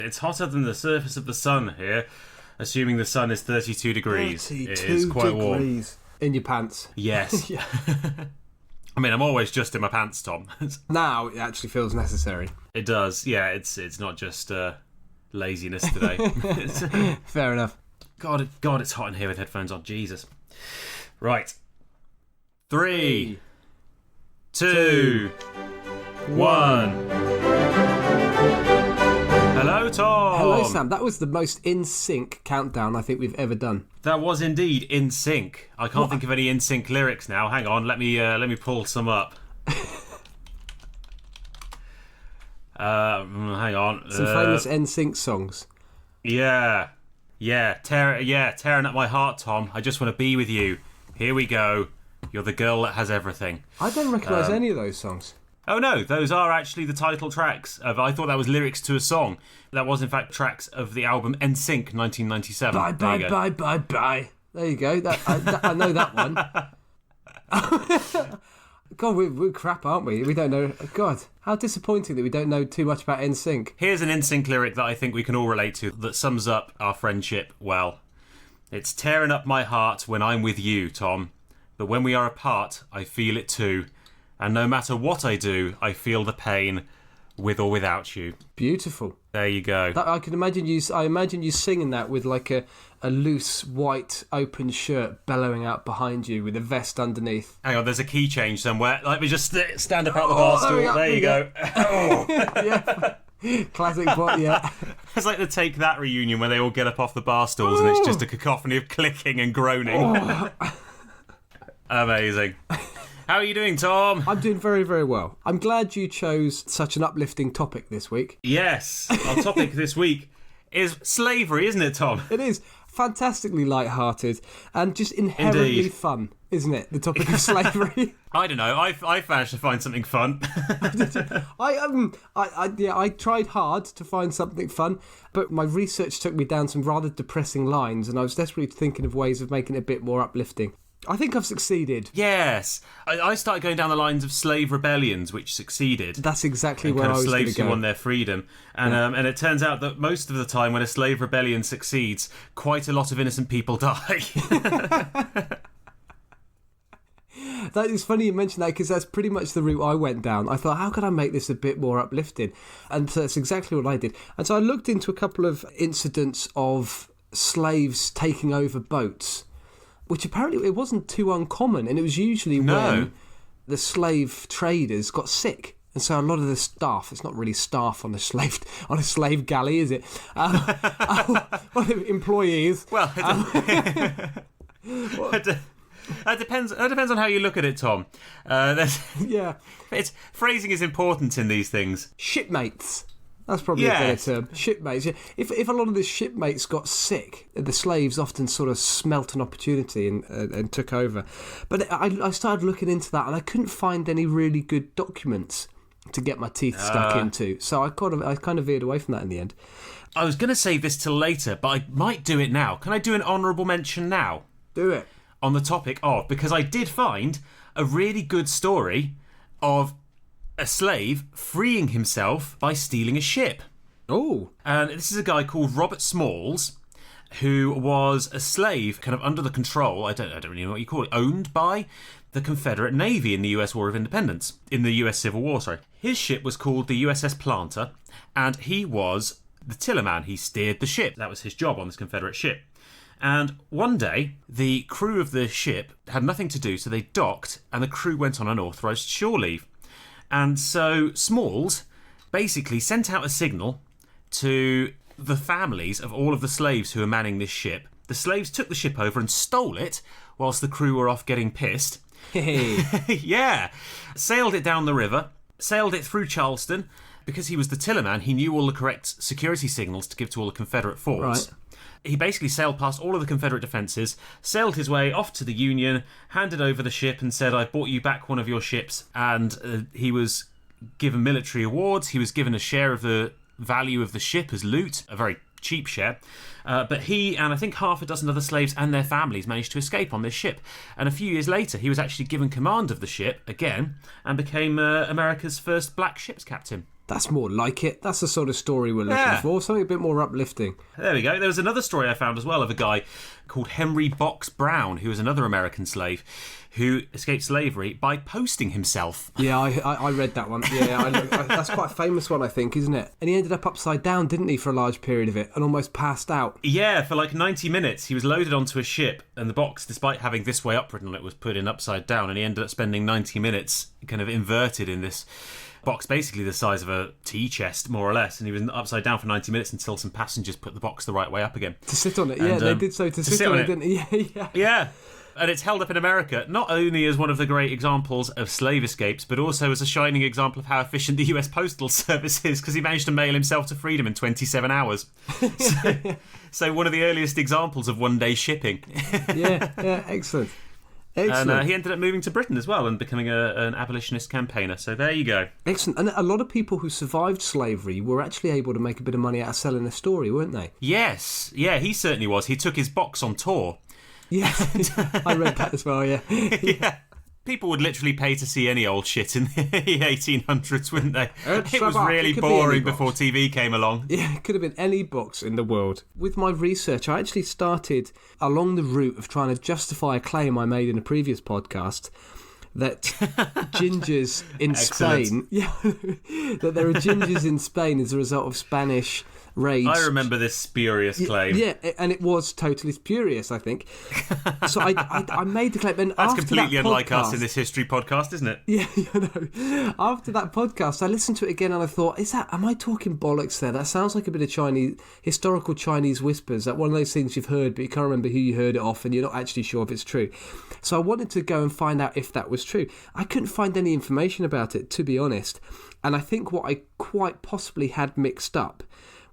It's hotter than the surface of the sun here, assuming the sun is 32 degrees. 32 it is quite warm. In your pants. Yes. Yeah. I mean, I'm always just in my pants, Tom. Now it actually feels necessary. It does, yeah. It's not just laziness today. Fair enough. God, it's hot in here with headphones on. Jesus. Right. 3, 2, 1. Hello, Tom. Hello, Sam. That was the most in sync countdown I think we've ever done. That was indeed in sync. I can't think of any in sync lyrics now. Hang on, let me pull some up. Hang on. Some famous NSYNC songs. Yeah, tearing up my heart, Tom. I just want to be with you. Here we go. You're the girl that has everything. I don't recognise any of those songs. Oh no, those are actually the title tracks. I thought that was lyrics to a song. That was in fact tracks of the album NSYNC 1997. Bye, bye, bye, bye, bye. There you go. I know that one. God, we're crap, aren't we? We don't know. God, how disappointing that we don't know too much about NSYNC. Here's an NSYNC lyric that I think we can all relate to that sums up our friendship well. It's tearing up my heart when I'm with you, Tom. But when we are apart, I feel it too. And no matter what I do, I feel the pain, with or without you. Beautiful. There you go. I can imagine you. I imagine you singing that with like a loose white open shirt bellowing out behind you with a vest underneath. Hang on, there's a key change somewhere. Let me just stand up out the bar stool. There you go. Yeah. Classic bot. Yeah. It's like the Take That reunion where they all get up off the bar stools and it's just a cacophony of clicking and groaning. Amazing. How are you doing, Tom? I'm doing very, very well. I'm glad you chose such an uplifting topic this week. Yes, our topic this week is slavery, isn't it, Tom? It is fantastically light-hearted and just inherently Indeed. fun, isn't it? The topic of slavery. I don't know. I managed to find something fun. I tried hard to find something fun, but my research took me down some rather depressing lines, and I was desperately thinking of ways of making it a bit more uplifting. I think I've succeeded. Yes. I started going down the lines of slave rebellions, which succeeded. That's exactly where I was going to go. Slaves who won their freedom. And it turns out that most of the time when a slave rebellion succeeds, quite a lot of innocent people die. That is funny you mention that because that's pretty much the route I went down. I thought, how could I make this a bit more uplifting? And so that's exactly what I did. And so I looked into a couple of incidents of slaves taking over boats, which apparently it wasn't too uncommon, and it was usually when the slave traders got sick. And so a lot of the staff, it's not really staff on a slave galley, is it? Employees. Well, that depends on how you look at it, Tom. Yeah. Phrasing is important in these things. Shipmates. That's probably a better term. Shipmates. If a lot of the shipmates got sick, the slaves often sort of smelt an opportunity and took over. But I started looking into that and I couldn't find any really good documents to get my teeth stuck into. So I kind of veered away from that in the end. I was going to save this till later, but I might do it now. Can I do an honourable mention now? Do it. On the topic of, because I did find a really good story of a slave freeing himself by stealing a ship. Oh. And this is a guy called Robert Smalls, who was a slave kind of under the control, I don't really know what you call it, owned by the Confederate Navy in the US War of Independence, in the US Civil War, sorry. His ship was called the USS Planter, and he was the tillerman. He steered the ship. That was his job on this Confederate ship. And one day, the crew of the ship had nothing to do, so they docked, and the crew went on unauthorised shore leave. And so Smalls basically sent out a signal to the families of all of the slaves who were manning this ship. The slaves took the ship over and stole it whilst the crew were off getting pissed. Hey. Yeah. Sailed it down the river, sailed it through Charleston. Because he was the tillerman, he knew all the correct security signals to give to all the Confederate forts. Right. He basically sailed past all of the Confederate defences, sailed his way off to the Union, handed over the ship and said, I bought you back one of your ships. And he was given military awards. He was given a share of the value of the ship as loot, a very cheap share. But he and I think half a dozen other slaves and their families managed to escape on this ship. And a few years later, he was actually given command of the ship again and became America's first black ship's captain. That's more like it. That's the sort of story we're looking for. Something a bit more uplifting. There we go. There was another story I found as well of a guy called Henry Box Brown, who was another American slave, who escaped slavery by posting himself. Yeah, I read that one. Yeah, that's quite a famous one, I think, isn't it? And he ended up upside down, didn't he, for a large period of it, and almost passed out. Yeah, for like 90 minutes. He was loaded onto a ship, and the box, despite having "this way up" written on it, was put in upside down, and he ended up spending 90 minutes kind of inverted in this box, basically the size of a tea chest, more or less, and he was upside down for 90 minutes until some passengers put the box the right way up again. To sit on it, yeah, they did so to sit on it, didn't they? Yeah. And it's held up in America not only as one of the great examples of slave escapes, but also as a shining example of how efficient the US Postal Service is, because he managed to mail himself to freedom in 27 hours. So one of the earliest examples of one-day shipping. Yeah, excellent. Excellent. And he ended up moving to Britain as well and becoming an abolitionist campaigner. So there you go. Excellent. And a lot of people who survived slavery were actually able to make a bit of money out of selling a story, weren't they? Yes. Yeah, he certainly was. He took his box on tour. Yes, I read that as well, yeah. Yeah. People would literally pay to see any old shit in the 1800s, wouldn't they? It was really boring before TV came along. Yeah, it could have been any box in the world. With my research, I actually started along the route of trying to justify a claim I made in a previous podcast that gingers in Spain... Yeah, that there are gingers in Spain as a result of Spanish raids. I remember this spurious claim. Yeah, and it was totally spurious, I think. So I made the claim. And that's after completely that unlike podcast, us in this history podcast, isn't it? Yeah, I know. After that podcast, I listened to it again and I thought, am I talking bollocks there? That sounds like a bit of historical Chinese whispers. That one of those things you've heard, but you can't remember who you heard it off and you're not actually sure if it's true. So I wanted to go and find out if that was true. I couldn't find any information about it, to be honest. And I think what I quite possibly had mixed up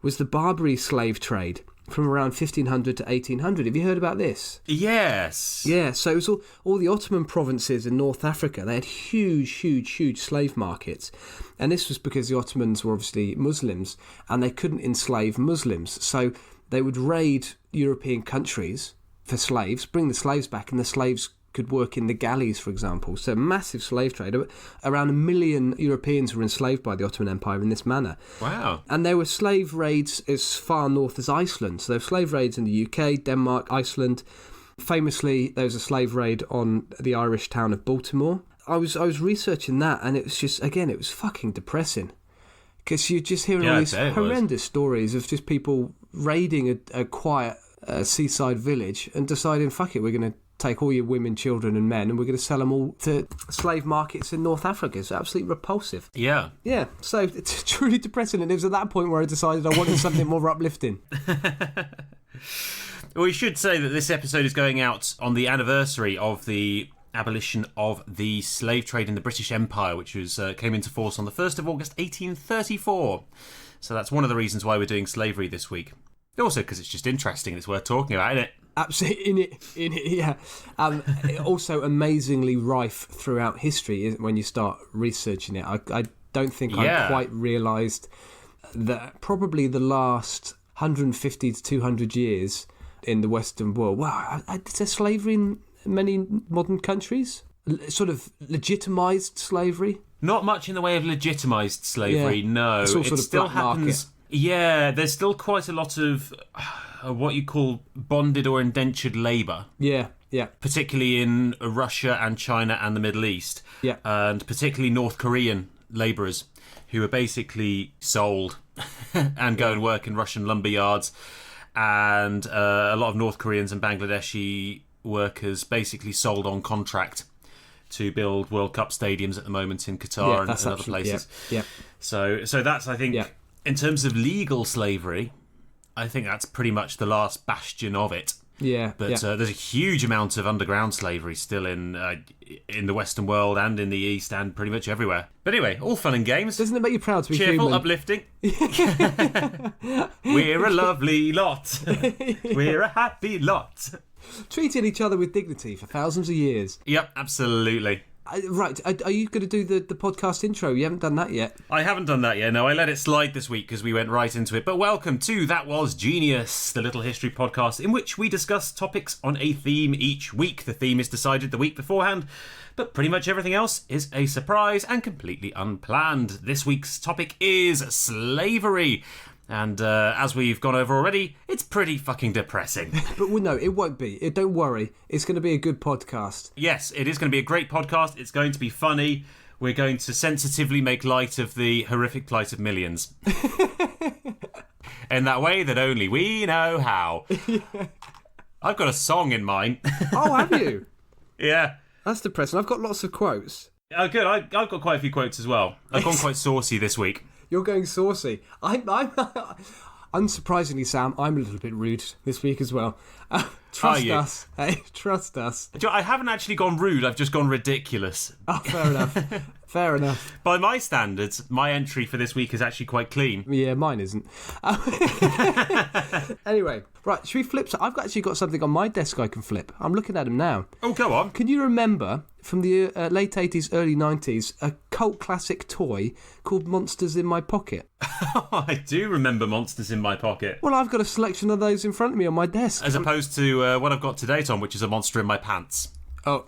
was the Barbary slave trade from around 1500 to 1800. Have you heard about this? Yes. Yeah, so it was all the Ottoman provinces in North Africa. They had huge slave markets. And this was because the Ottomans were obviously Muslims and they couldn't enslave Muslims. So they would raid European countries for slaves, bring the slaves back, and the slaves could work in the galleys, for example. So massive slave trade. Around 1 million Europeans were enslaved by the Ottoman Empire in this manner. Wow. And there were slave raids as far north as Iceland. So there were slave raids in the UK, Denmark, Iceland. Famously, there was a slave raid on the Irish town of Baltimore. I was researching that, and it was just, again, it was fucking depressing. Because you're just hearing all these horrendous stories of just people raiding a quiet seaside village and deciding, fuck it, we're going to take all your women, children and men and we're going to sell them all to slave markets in North Africa. It's absolutely repulsive. Yeah. Yeah, so it's truly depressing, and it was at that point where I decided I wanted something more uplifting. Well, we should say that this episode is going out on the anniversary of the abolition of the slave trade in the British Empire, which came into force on the 1st of August 1834. So that's one of the reasons why we're doing slavery this week. Also because it's just interesting and it's worth talking about, isn't it? Absolutely, in it, yeah. Also amazingly rife throughout history when you start researching it. I don't think I quite realised that probably the last 150 to 200 years in the Western world, wow, is there slavery in many modern countries? Sort of legitimised slavery? Not much in the way of legitimised slavery, no. It's all sort of still black happens. Market. Yeah, there's still quite a lot of what you call bonded or indentured labour. Yeah. Particularly in Russia and China and the Middle East. Yeah. And particularly North Korean labourers who are basically sold and go and work in Russian lumber yards. And a lot of North Koreans and Bangladeshi workers basically sold on contract to build World Cup stadiums at the moment in Qatar and other places. Yeah. So that's, I think, in terms of legal slavery, I think that's pretty much the last bastion of it. Yeah. But there's a huge amount of underground slavery still in the Western world and in the East and pretty much everywhere. But anyway, all fun and games. Doesn't it make you proud to be cheerful, human? uplifting. We're a lovely lot. We're a happy lot. Treating each other with dignity for thousands of years. Yep, absolutely. Right, are you going to do the podcast intro? You haven't done that yet. I haven't done that yet. No, I let it slide this week because we went right into it. But welcome to That Was Genius, the little history podcast in which we discuss topics on a theme each week. The theme is decided the week beforehand, but pretty much everything else is a surprise and completely unplanned. This week's topic is slavery. And as we've gone over already, it's pretty fucking depressing. But no, it won't be. Don't worry. It's going to be a good podcast. Yes, it is going to be a great podcast. It's going to be funny. We're going to sensitively make light of the horrific plight of millions. In that way that only we know how. Yeah. I've got a song in mind. Oh, have you? Yeah. That's depressing. I've got lots of quotes. Oh, good. I've got quite a few quotes as well. I've gone quite saucy this week. You're going saucy. I'm unsurprisingly, Sam, I'm a little bit rude this week as well. Trust us. Hey, trust us. I haven't actually gone rude. I've just gone ridiculous. Oh, fair enough. Fair enough. By my standards, my entry for this week is actually quite clean. Yeah, mine isn't. Anyway, right, should we flip? I've actually got something on my desk I can flip. I'm looking at them now. Oh, go on. Can you remember from the late 80s, early 90s, a cult classic toy called Monsters in My Pocket? I do remember Monsters in My Pocket. Well, I've got a selection of those in front of me on my desk. As opposed to what I've got today, Tom, which is a monster in my pants. Oh.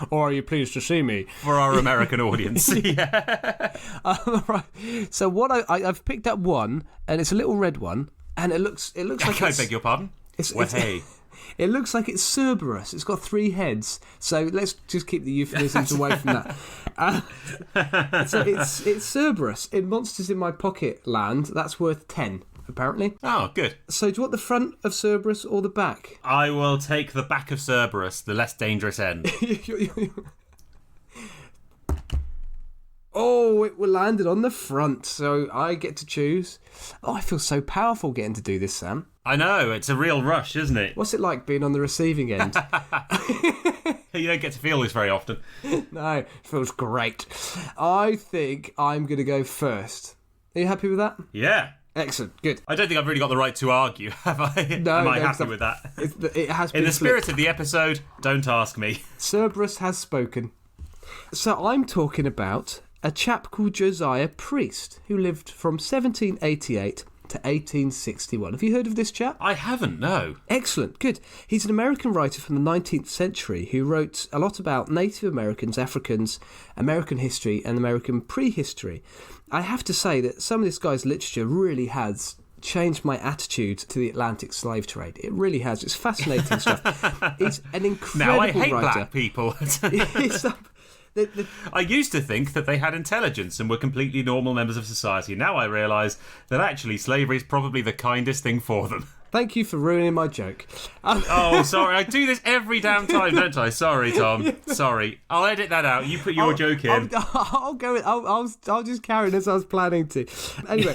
Or are you pleased to see me? For our American audience. Yeah. Right. So what I've picked up one, and it's a little red one, and it looks like I beg your pardon? Hey. It looks like it's Cerberus. It's got 3 heads. So let's just keep the euphemisms away from that. So it's Cerberus in Monsters in My Pocket land. That's worth 10. Apparently. Oh, good. So do you want the front of Cerberus or the back? I will take the back of Cerberus, the less dangerous end. Oh, it landed on the front, so I get to choose. Oh, I feel so powerful getting to do this, Sam. I know, it's a real rush, isn't it? What's it like being on the receiving end? You don't get to feel this very often. No, it feels great. I think I'm going to go first. Are you happy with that? Yeah. Excellent, good. I don't think I've really got the right to argue, have I? No, Am I happy with that? It has been In the spirit of the episode, don't ask me. Cerberus has spoken. So I'm talking about a chap called Josiah Priest, who lived from 1788 to 1861. Have you heard of this chap? I haven't, no. Excellent, good. He's an American writer from the 19th century who wrote a lot about Native Americans, Africans, American history and American prehistory. I have to say that some of this guy's literature really has changed my attitude to the Atlantic slave trade. It really has. It's fascinating stuff. It's an incredible now I hate writer. black people. I used to think that they had intelligence and were completely normal members of society. Now I realise that actually slavery is probably the kindest thing for them. Thank you for ruining my joke. Oh, sorry. I do this every damn time, don't I? Sorry, Tom. Sorry. I'll edit that out. You put your joke in. I'll go. I'll just carry this. I was planning to. Anyway,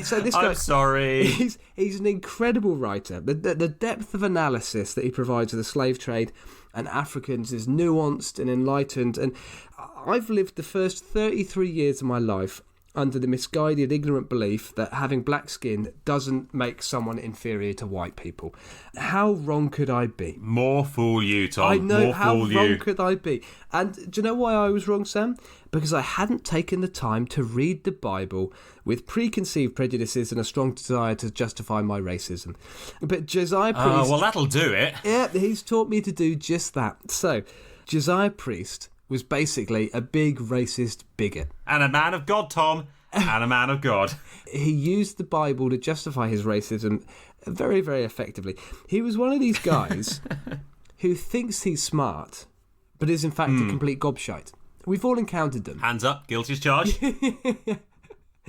so this guy. I'm sorry. He's an incredible writer. The depth of analysis that he provides of the slave trade and Africans is nuanced and enlightened. And I've lived the first 33 years of my life under the misguided, ignorant belief that having black skin doesn't make someone inferior to white people. How wrong could I be? More fool you, Tom. I know, More how fool wrong you. could I be? And do you know why I was wrong, Sam? Because I hadn't taken the time to read the Bible with preconceived prejudices and a strong desire to justify my racism. But Josiah Priest... Oh, well, that'll do it. Yeah, he's taught me to do just that. So, Josiah Priest was basically a big racist bigot. And a man of God, Tom. And a man of God. He used the Bible to justify his racism very, very effectively. He was one of these guys who thinks he's smart, but is in fact a complete gobshite. We've all encountered them. Hands up, guilty as charged.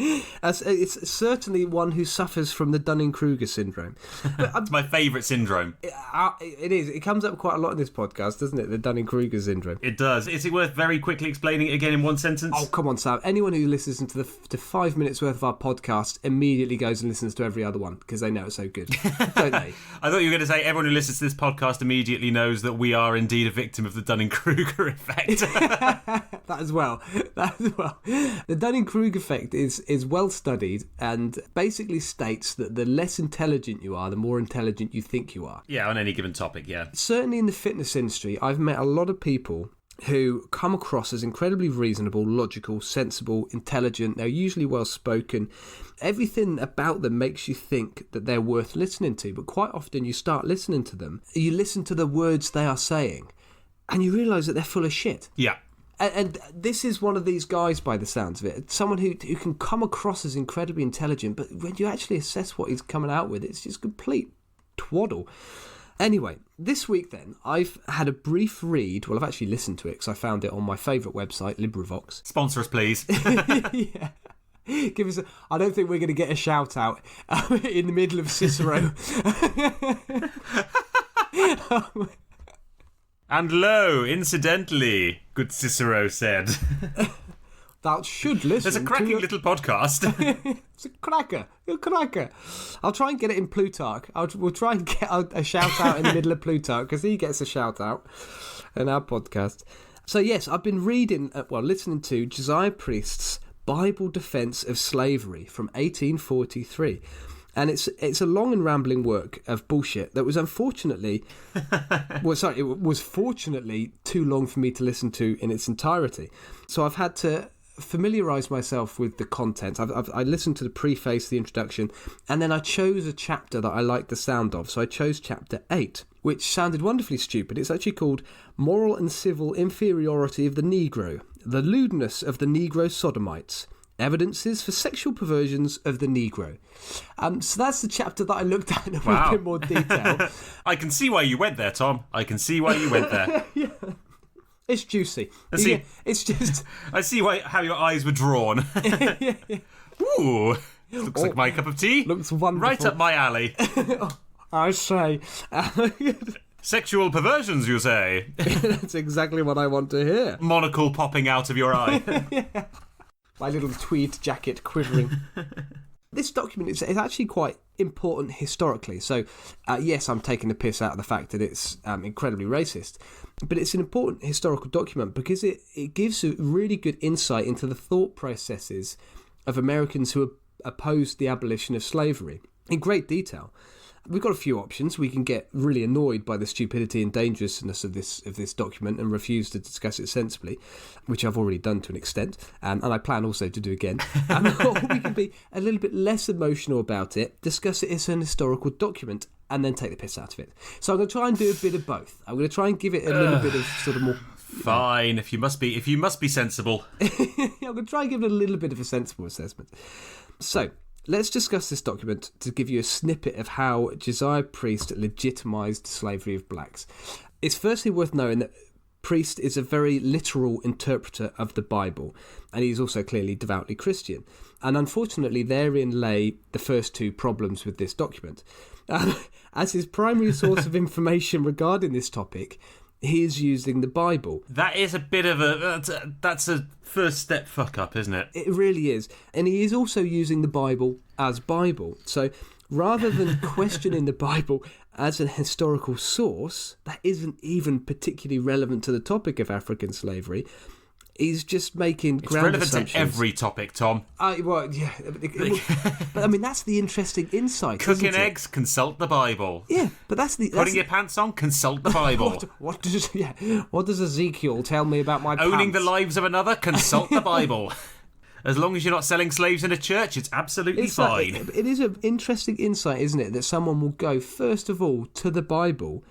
It's certainly one who suffers from the Dunning-Kruger syndrome. It's my favourite syndrome. It is. It comes up quite a lot in this podcast, doesn't it? The Dunning-Kruger syndrome. It does. Is it worth very quickly explaining it again in one sentence? Oh, come on, Sam. Anyone who listens to 5 minutes worth of our podcast immediately goes and listens to every other one because they know it's so good, don't they? I thought you were going to say everyone who listens to this podcast immediately knows that we are indeed a victim of the Dunning-Kruger effect. That as well. The Dunning-Kruger effect is well studied and basically states that the less intelligent you are, the more intelligent you think you are. Yeah, on any given topic, yeah. Certainly in the fitness industry, I've met a lot of people who come across as incredibly reasonable, logical, sensible, intelligent. They're usually well-spoken. Everything about them makes you think that they're worth listening to, but quite often you start listening to them, you listen to the words they are saying, and you realise that they're full of shit. Yeah. And this is one of these guys, by the sounds of it, someone who can come across as incredibly intelligent, but when you actually assess what he's coming out with, it's just complete twaddle. Anyway, this week then, I've had a brief read. Well, I've actually listened to it because I found it on my favourite website, LibriVox. Sponsor us, please. Yeah. Give us I don't think we're going to get a shout out in the middle of Cicero. And lo, incidentally, good Cicero said. Thou should listen. There's a cracking little podcast. It's a cracker. I'll try and get it in Plutarch. We'll try and get a shout out in the middle of Plutarch because he gets a shout out in our podcast. So yes, I've been listening to Josiah Priest's Bible Defence of Slavery from 1843. And it's a long and rambling work of bullshit that was unfortunately... it was fortunately too long for me to listen to in its entirety. So I've had to familiarise myself with the content. I listened to the preface, the introduction, and then I chose a chapter that I liked the sound of. So I chose chapter 8, which sounded wonderfully stupid. It's actually called Moral and Civil Inferiority of the Negro, the Lewdness of the Negro Sodomites, Evidences for Sexual Perversions of the Negro. So that's the chapter that I looked at in a bit more detail. I can see why you went there, Tom. I can see why you went there. Yeah. It's juicy. It's just... I see how your eyes were drawn. Ooh, looks like my cup of tea. Looks wonderful. Right up my alley. I say. Sexual perversions, you say? That's exactly what I want to hear. Monocle popping out of your eye. Yeah. My little tweed jacket quivering. This document is actually quite important historically. So, yes, I'm taking the piss out of the fact that it's incredibly racist. But it's an important historical document because it gives a really good insight into the thought processes of Americans who opposed the abolition of slavery in great detail. We've got a few options. We can get really annoyed by the stupidity and dangerousness of this document and refuse to discuss it sensibly, which I've already done to an extent, and I plan also to do again. Or we can be a little bit less emotional about it, discuss it as an historical document, and then take the piss out of it. So I'm going to try and do a bit of both. I'm going to try and give it a little bit of sort of more... Fine, if you must be sensible. I'm going to try and give it a little bit of a sensible assessment. So... let's discuss this document to give you a snippet of how Josiah Priest legitimised slavery of blacks. It's firstly worth knowing that Priest is a very literal interpreter of the Bible, and he's also clearly devoutly Christian. And unfortunately, therein lay the first two problems with this document. As his primary source of information regarding this topic, he is using the Bible. That is a bit of that's a first step fuck up, isn't it? It really is. And he is also using the Bible as Bible. So rather than questioning the Bible as an historical source that isn't even particularly relevant to the topic of African slavery, he's just making ground assumptions. It's relevant to every topic, Tom. But I mean, that's the interesting insight. Cooking eggs, consult the Bible. Yeah, but that's the... Putting your pants on, consult the Bible. What does Ezekiel tell me about my pants? Owning the lives of another, consult the Bible. As long as you're not selling slaves in a church, it's absolutely fine. It is an interesting insight, isn't it, that someone will go, first of all, to the Bible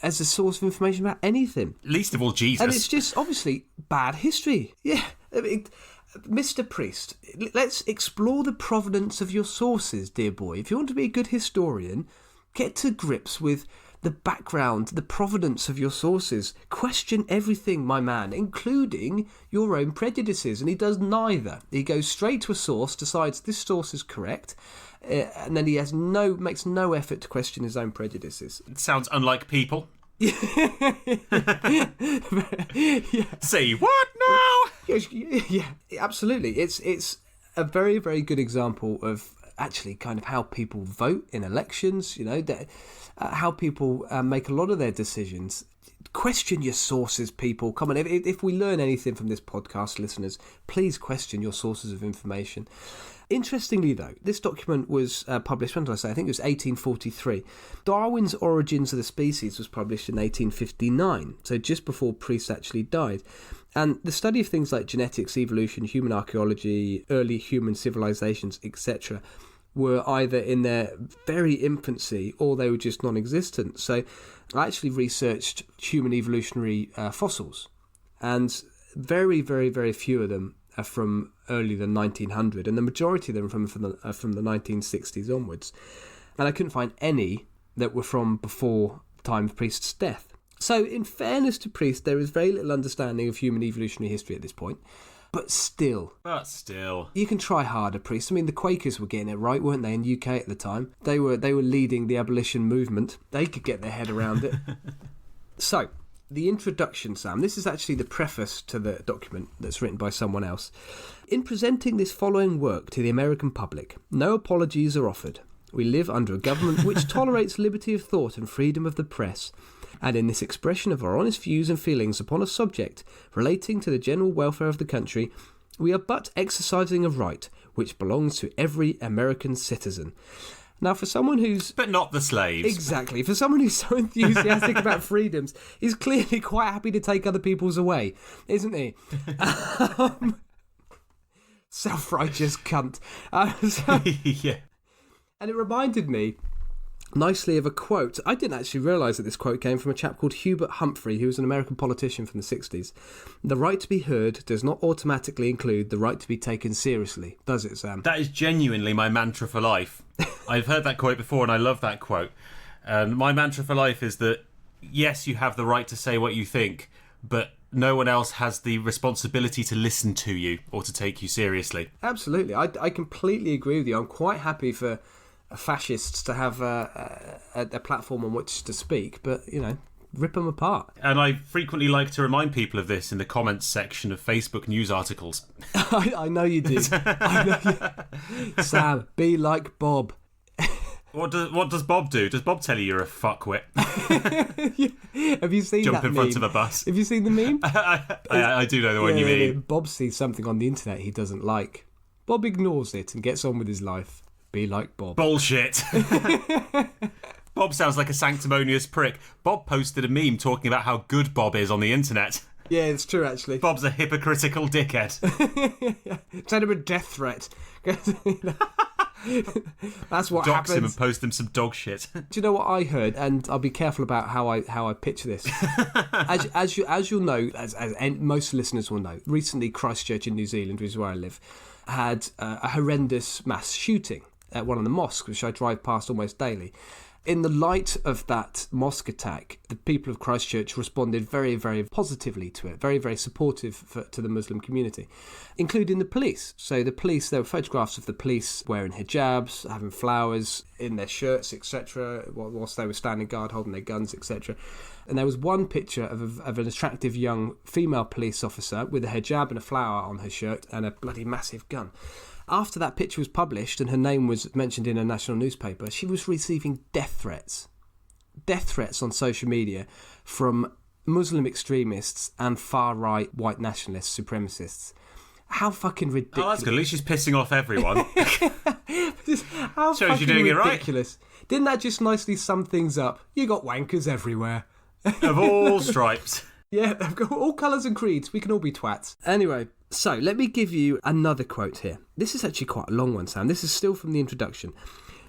as a source of information about anything. Least of all Jesus. And it's just, obviously, bad history. Yeah. I mean, Mr. Priest, let's explore the provenance of your sources, dear boy. If you want to be a good historian, get to grips with the background, the provenance of your sources. Question everything, my man, including your own prejudices. And he does neither. He goes straight to a source, decides this source is correct, and then he makes no effort to question his own prejudices. It sounds unlike people. Yeah. Say what now? Yeah, absolutely. It's a very, very good example of actually kind of how people vote in elections, you know, how people make a lot of their decisions. question your sources, people. Come on, if we learn anything from this podcast, listeners, please question your sources of information. Interestingly, though, this document was published, when did I say? I think it was 1843. Darwin's Origins of the Species was published in 1859, so just before Priest actually died. And the study of things like genetics, evolution, human archaeology, early human civilizations, etc., were either in their very infancy or they were just non-existent. So I actually researched human evolutionary fossils, and very, very, very few of them are from earlier than 1900, and the majority of them are from the 1960s onwards. And I couldn't find any that were from before the time of Priest's death. So in fairness to Priest, there is very little understanding of human evolutionary history at this point. But still. You can try harder, Priest. I mean, the Quakers were getting it right, weren't they, in UK at the time? They were leading the abolition movement. They could get their head around it. So, the introduction, Sam. This is actually the preface to the document that's written by someone else. In presenting this following work to the American public, no apologies are offered. We live under a government which tolerates liberty of thought and freedom of the press. And in this expression of our honest views and feelings upon a subject relating to the general welfare of the country, we are but exercising a right which belongs to every American citizen. Now, for someone who's... But not the slaves. Exactly. For someone who's so enthusiastic about freedoms, he's clearly quite happy to take other people's away, isn't he? Self-righteous cunt. Yeah. And it reminded me nicely of a quote. I didn't actually realise that this quote came from a chap called Hubert Humphrey, who was an American politician from the 60s. The right to be heard does not automatically include the right to be taken seriously, does it, Sam? That is genuinely my mantra for life. I've heard that quote before and I love that quote. My mantra for life is that, yes, you have the right to say what you think, but no one else has the responsibility to listen to you or to take you seriously. Absolutely. I completely agree with you. I'm quite happy for fascists to have a platform on which to speak, but, you know, rip them apart. And I frequently like to remind people of this in the comments section of Facebook news articles. I know you do. Sam, be like Bob. What does Bob do? Does Bob tell you you're a fuckwit? Have you seen Jump that in meme? front of a bus. Have you seen the meme? I do know the one you mean. Bob sees something on the internet he doesn't like. Bob ignores it and gets on with his life. Be like Bob. Bullshit. Bob sounds like a sanctimonious prick. Bob posted a meme talking about how good Bob is on the internet. Yeah, it's true, actually. Bob's a hypocritical dickhead. Send him a death threat. That's what Dox happens. him and post him some dog shit. Do you know what I heard? And I'll be careful about how I pitch this. as you'll know, as most listeners will know, recently Christchurch in New Zealand, which is where I live, had a horrendous mass shooting at one of the mosques, which I drive past almost daily. In the light of that mosque attack, the people of Christchurch responded very, very positively to it, very, very supportive to the Muslim community, including the police. So the police, there were photographs of the police wearing hijabs, having flowers in their shirts, etc., whilst they were standing guard, holding their guns, etc. And there was one picture of an attractive young female police officer with a hijab and a flower on her shirt and a bloody massive gun. After that picture was published and her name was mentioned in a national newspaper, she was receiving death threats on social media from Muslim extremists and far-right white nationalist supremacists. How fucking ridiculous. Oh, that's good. At least she's pissing off everyone. How Shows fucking you're doing ridiculous. it right. Didn't that just nicely sum things up? You got wankers everywhere. Of all stripes. Yeah, they've got all colours and creeds. We can all be twats. Anyway, so let me give you another quote here. This is actually quite a long one, Sam. This is still from the introduction.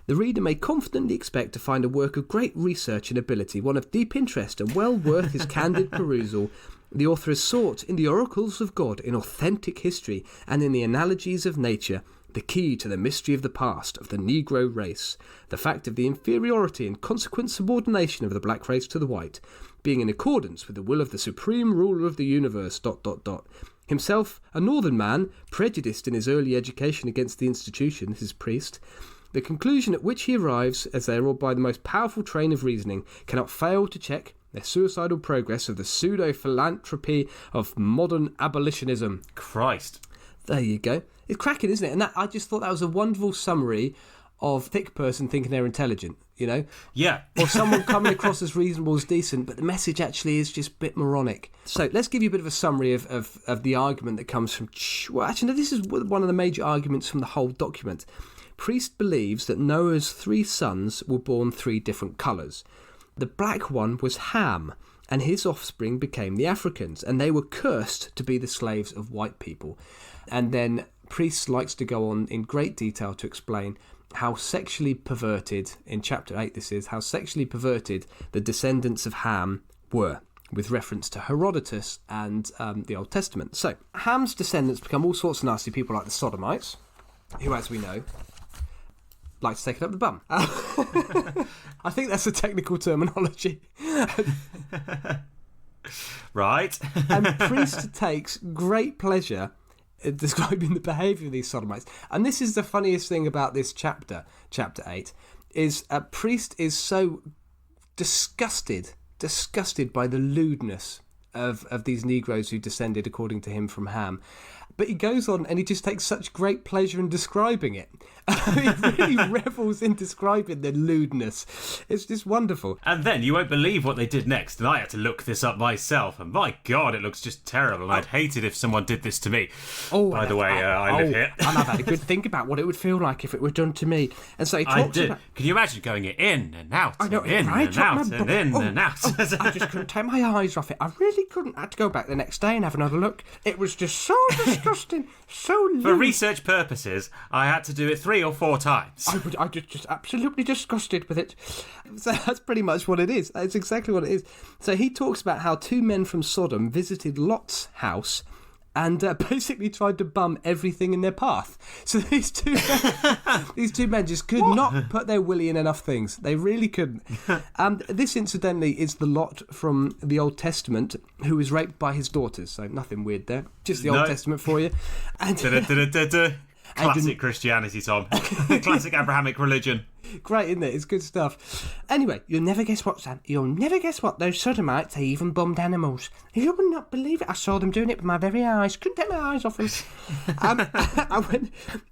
The reader may confidently expect to find a work of great research and ability, one of deep interest and well worth his candid perusal. The author has sought in the oracles of God, in authentic history, and in the analogies of nature, the key to the mystery of the past, of the Negro race, the fact of the inferiority and consequent subordination of the black race to the white, being in accordance with the will of the supreme ruler of the universe, ... Himself a northern man, prejudiced in his early education against the institution, this is Priest, the conclusion at which he arrives, as they are all by the most powerful train of reasoning, cannot fail to check the suicidal progress of the pseudo-philanthropy of modern abolitionism. Christ. There you go. It's cracking, isn't it? And I just thought that was a wonderful summary of thick person thinking they're intelligent, you know? Yeah. Or someone coming across as reasonable as decent, but the message actually is just a bit moronic. So let's give you a bit of a summary of the argument that comes from... Well, actually, no, this is one of the major arguments from the whole document. Priest believes that Noah's 3 sons were born 3 different colours. The black one was Ham, and his offspring became the Africans, and they were cursed to be the slaves of white people. And then Priest likes to go on in great detail to explain how sexually perverted, in chapter 8 this is, how sexually perverted the descendants of Ham were, with reference to Herodotus and the Old Testament. So, Ham's descendants become all sorts of nasty people like the Sodomites, who, as we know, like to take it up the bum. I think that's a technical terminology. Right. And Priest takes great pleasure describing the behaviour of these sodomites. And this is the funniest thing about this chapter 8, is Priest is so disgusted by the lewdness of these Negroes who descended, according to him, from Ham. But he goes on and he just takes such great pleasure in describing it. He really revels in describing the lewdness. It's just wonderful. And then you won't believe what they did next. And I had to look this up myself. And my God, it looks just terrible. And I'd hate it if someone did this to me. By the way, I live here. And I've had a good think about what it would feel like if it were done to me. And so he talks about... Can you imagine going in and out, I know, in right? and out, and in and out? I just couldn't take my eyes off it. I really couldn't. I had to go back the next day and have another look. It was just so disgusting, so lewd. For research purposes, I had to do it 3 or 4 times. I just absolutely disgusted with it. So that's pretty much what it is. That's exactly what it is. So he talks about how 2 men from Sodom visited Lot's house and basically tried to bum everything in their path. So these two men just could not put their willy in enough things. They really couldn't. And this, incidentally, is the Lot from the Old Testament who was raped by his daughters. So nothing weird there. Just the Old Testament for you. And Classic Christianity, Tom. Classic Abrahamic religion. Great, isn't it? It's good stuff. Anyway, you'll never guess what, Sam. You'll never guess what. Those sodomites, they even bummed animals. You would not believe it. I saw them doing it with my very eyes. Couldn't take my eyes off them.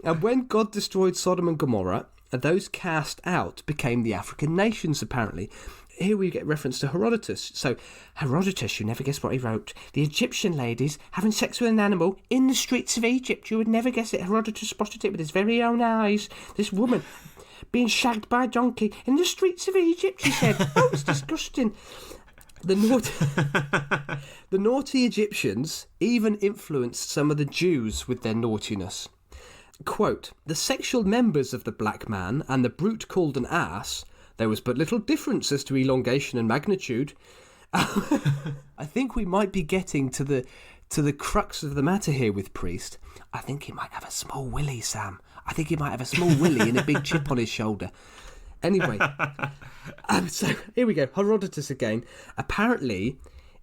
And when God destroyed Sodom and Gomorrah, those cast out became the African nations, apparently. Here we get reference to Herodotus. So, Herodotus, you never guess what he wrote. The Egyptian ladies having sex with an animal in the streets of Egypt. You would never guess it. Herodotus spotted it with his very own eyes. This woman being shagged by a donkey in the streets of Egypt, he said. Oh, it's disgusting. The naughty Egyptians even influenced some of the Jews with their naughtiness. Quote, the sexual members of the black man and the brute called an ass... There was but little difference as to elongation and magnitude. I think we might be getting to the crux of the matter here with Priest. I think he might have a small willy, Sam. I think he might have a small willy and a big chip on his shoulder. Anyway, so here we go. Herodotus again. Apparently,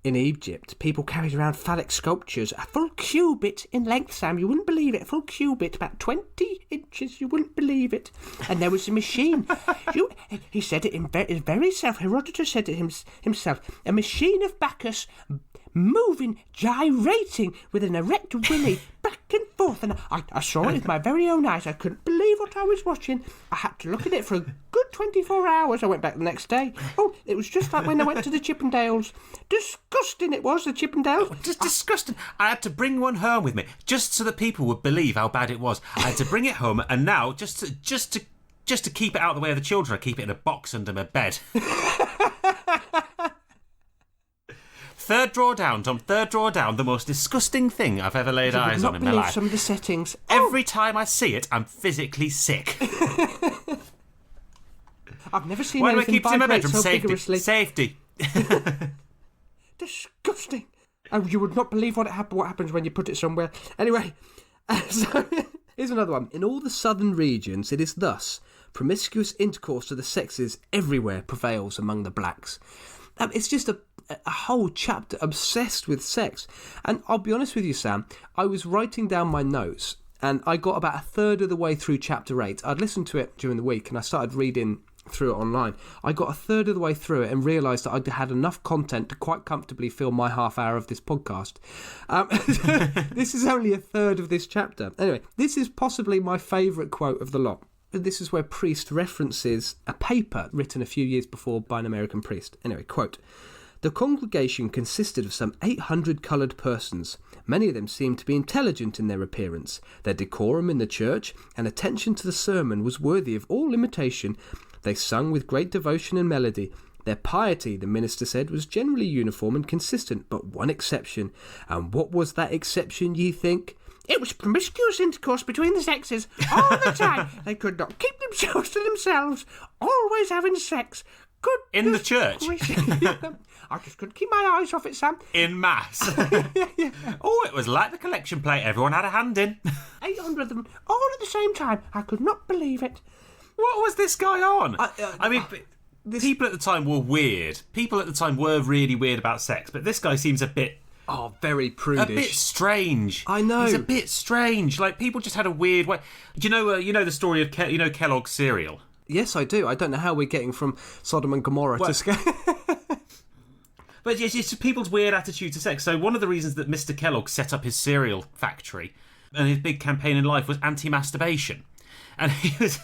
in Egypt, people carried around phallic sculptures, a full cubit in length, Sam. You wouldn't believe it. A full cubit, about 20 inches. You wouldn't believe it. And there was a machine. He said it in very self. Herodotus said it himself. A machine of Bacchus moving, gyrating with an erect willy back and forth. And I saw it with my very own eyes. I couldn't believe what I was watching. I had to look at it for a good 24 hours. I went back the next day. Oh, it was just like when I went to the Chippendales. Disgusting it was, the Chippendales. Just disgusting. I had to bring one home with me just so that people would believe how bad it was. I had to bring it home, and now just to keep it out of the way of the children, I keep it in a box under my bed. Third drawer down, Tom. Third drawer down. The most disgusting thing I've ever laid eyes on in my life. Some of the settings. Every time I see it, I'm physically sick. I've never seen Why do I anything keep it in my vibrate bedroom? so vigorously. Safety. Disgusting. Oh, you would not believe what happens when you put it somewhere. Anyway, so here's another one. In all the southern regions, it is thus promiscuous intercourse of the sexes everywhere prevails among the blacks. It's just a whole chapter obsessed with sex. And I'll be honest with you, Sam, I was writing down my notes and I got about a third of the way through chapter 8. I'd listened to it during the week and I started reading through it online. I got a third of the way through it and realised that I'd had enough content to quite comfortably fill my half hour of this podcast. This is only a third of this chapter. Anyway, this is possibly my favourite quote of the lot. This is where Priest references a paper written a few years before by an American priest. Anyway, quote, "The congregation consisted of some 800 coloured persons. Many of them seemed to be intelligent in their appearance. Their decorum in the church and attention to the sermon was worthy of all imitation. They sung with great devotion and melody. Their piety, the minister said, was generally uniform and consistent, but one exception. And what was that exception, ye think? It was promiscuous intercourse between the sexes all the time. They could not keep themselves to themselves, always having sex. Good In the church? I just couldn't keep my eyes off it, Sam. In mass. Oh, it was like the collection plate. Everyone had a hand in. 800 of them, all at the same time. I could not believe it. What was this guy on? I mean, people at the time were weird. People at the time were really weird about sex, but this guy seems a bit... Oh, very prudish. A bit strange. I know. He's a bit strange. Like, people just had a weird way... Do you know the story of Kellogg's cereal? Yes, I do. I don't know how we're getting from Sodom and Gomorrah to... But it's just people's weird attitude to sex. So one of the reasons that Mr. Kellogg set up his cereal factory and his big campaign in life was anti-masturbation. And he was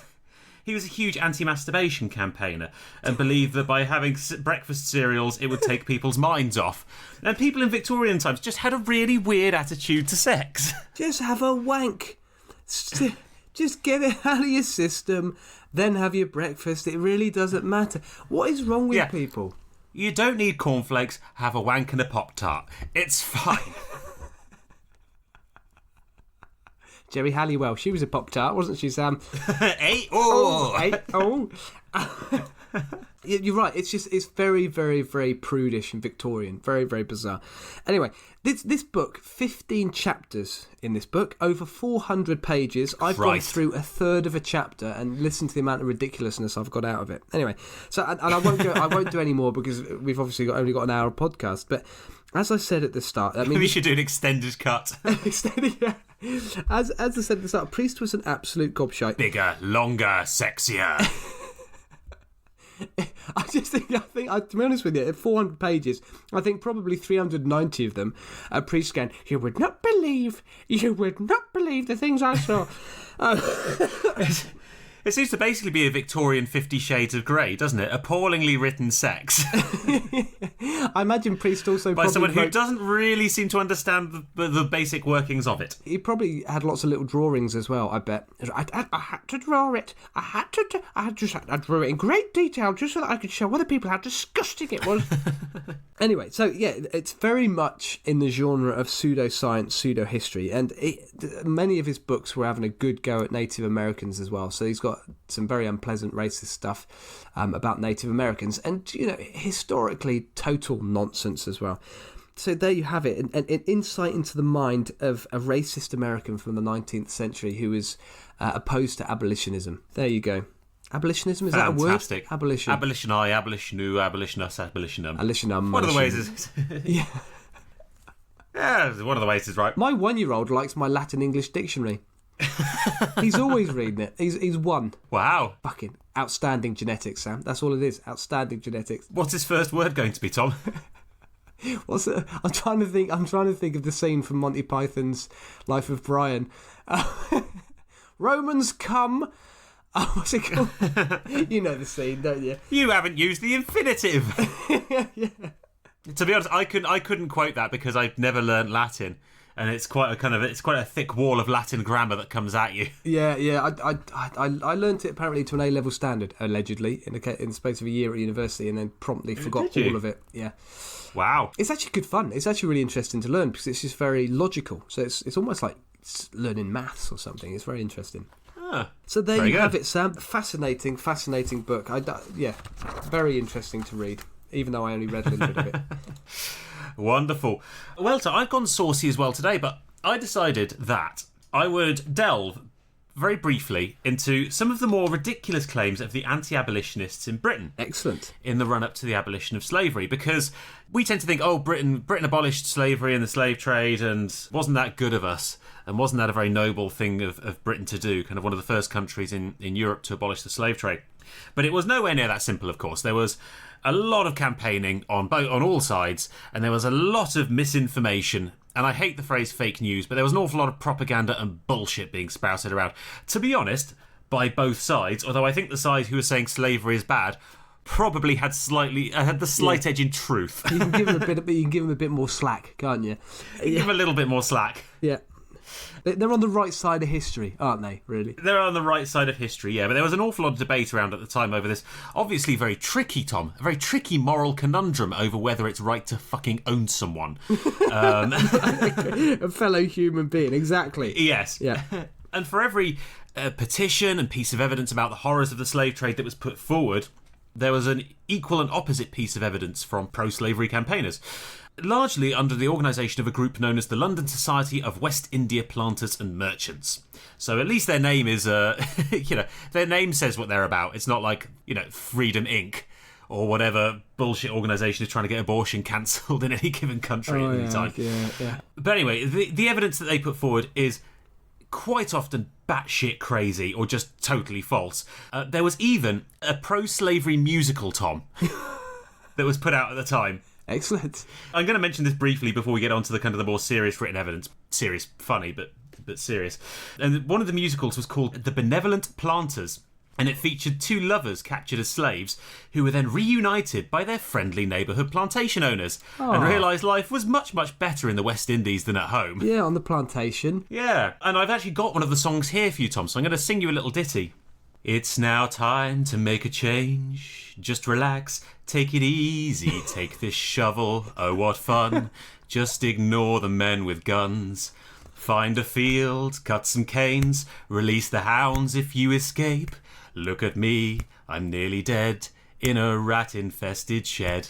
a huge anti-masturbation campaigner and believed that by having breakfast cereals, it would take people's minds off. And people in Victorian times just had a really weird attitude to sex. Just have a wank. Just get it out of your system, then have your breakfast. It really doesn't matter. What is wrong with people? You don't need cornflakes, have a wank and a Pop-Tart. It's fine. Jerry Halliwell, she was a Pop-Tart, wasn't she, Sam? You're right, it's very, very, very prudish and Victorian. Very, very bizarre. Anyway, this book, 15 chapters in this book, over 400 pages. I've gone through a third of a chapter and listened to the amount of ridiculousness I've got out of it. Anyway, so and I won't do any more because we've obviously only got an hour podcast. But as I said at the start, I mean, we should do an extended cut. Yeah. As I said at the start, Priest was an absolute gobshite. Bigger, longer, sexier. I think, to be honest with you, at 400 pages, I think probably 390 of them are Priest going, you would not believe the things I saw. It seems to basically be a Victorian 50 Shades of Grey, doesn't it? Appallingly written sex. I imagine Priest also by someone who doesn't really seem to understand the basic workings of it. He probably had lots of little drawings as well, I bet. I had to draw it. I drew it in great detail just so that I could show other people how disgusting it was. Anyway, so yeah, it's very much in the genre of pseudoscience, pseudo-history, and many of his books were having a good go at Native Americans as well. So he's got some very unpleasant racist stuff about Native Americans, and historically total nonsense as well. So there you have it, an insight into the mind of a racist American from the 19th century who is opposed to abolitionism. There you go. Abolitionism, is fantastic. That a word? Abolition. Abolitioni, abolitionu, abolitionus, abolitionum. Abolitionum. One of the ways is... Yeah. Yeah, one of the ways is right. My 1-year-old likes my Latin-English dictionary. He's always reading it. He's one. Wow. Fucking outstanding genetics, Sam. That's all it is. Outstanding genetics. What's his first word going to be, Tom? What's it? I'm trying to think of the scene from Monty Python's Life of Brian. Romans come. Oh, what's it called? You know the scene, don't you? You haven't used the infinitive. Yeah. To be honest, I couldn't quote that because I've never learnt Latin, and it's quite a thick wall of Latin grammar that comes at you. Yeah. I learnt it apparently to an A-level standard, allegedly, in the space of a year at university, and then promptly forgot all of it. Yeah. Wow. It's actually good fun. It's actually really interesting to learn because it's just very logical. So it's almost like learning maths or something. It's very interesting. So there you have it, Sam. Fascinating book. Very interesting to read, even though I only read a little bit of it. Wonderful. Well, so I've gone saucy as well today, but I decided that I would delve very briefly into some of the more ridiculous claims of the anti-abolitionists in Britain. Excellent. In the run-up to the abolition of slavery, because we tend to think, Britain abolished slavery and the slave trade, and wasn't that good of us? And wasn't that a very noble thing of Britain to do? Kind of one of the first countries in Europe to abolish the slave trade. But it was nowhere near that simple, of course. There was a lot of campaigning on all sides, and there was a lot of misinformation. And I hate the phrase fake news, but there was an awful lot of propaganda and bullshit being spouted around. To be honest, by both sides, although I think the side who was saying slavery is bad probably had the slight edge in truth. You can give them a bit more slack, can't you? Give them a little bit more slack. Yeah. They're on the right side of history, aren't they, really? They're on the right side of history, yeah. But there was an awful lot of debate around at the time over this. Obviously very tricky, Tom. A very tricky moral conundrum over whether it's right to fucking own someone. A fellow human being, exactly. Yes. Yeah. And for every petition and piece of evidence about the horrors of the slave trade that was put forward, there was an equal and opposite piece of evidence from pro-slavery campaigners, largely under the organisation of a group known as the London Society of West India Planters and Merchants. So at least their name is, their name says what they're about. It's not like, Freedom Inc. or whatever bullshit organisation is trying to get abortion cancelled in any given country at any time. Yeah. But anyway, the evidence that they put forward is quite often batshit crazy or just totally false. There was even a pro-slavery musical, Tom, that was put out at the time. Excellent. I'm going to mention this briefly before we get on to the kind of the more serious written evidence. Serious, funny, but serious. And one of the musicals was called The Benevolent Planters, and it featured two lovers captured as slaves who were then reunited by their friendly neighbourhood plantation owners and realised life was much, much better in the West Indies than at home. Yeah, on the plantation. Yeah, and I've actually got one of the songs here for you, Tom, so I'm going to sing you a little ditty. It's now time to make a change. Just relax, take it easy, take this shovel, oh what fun. Just ignore the men with guns. Find a field, cut some canes, release the hounds if you escape. Look at me, I'm nearly dead, in a rat-infested shed.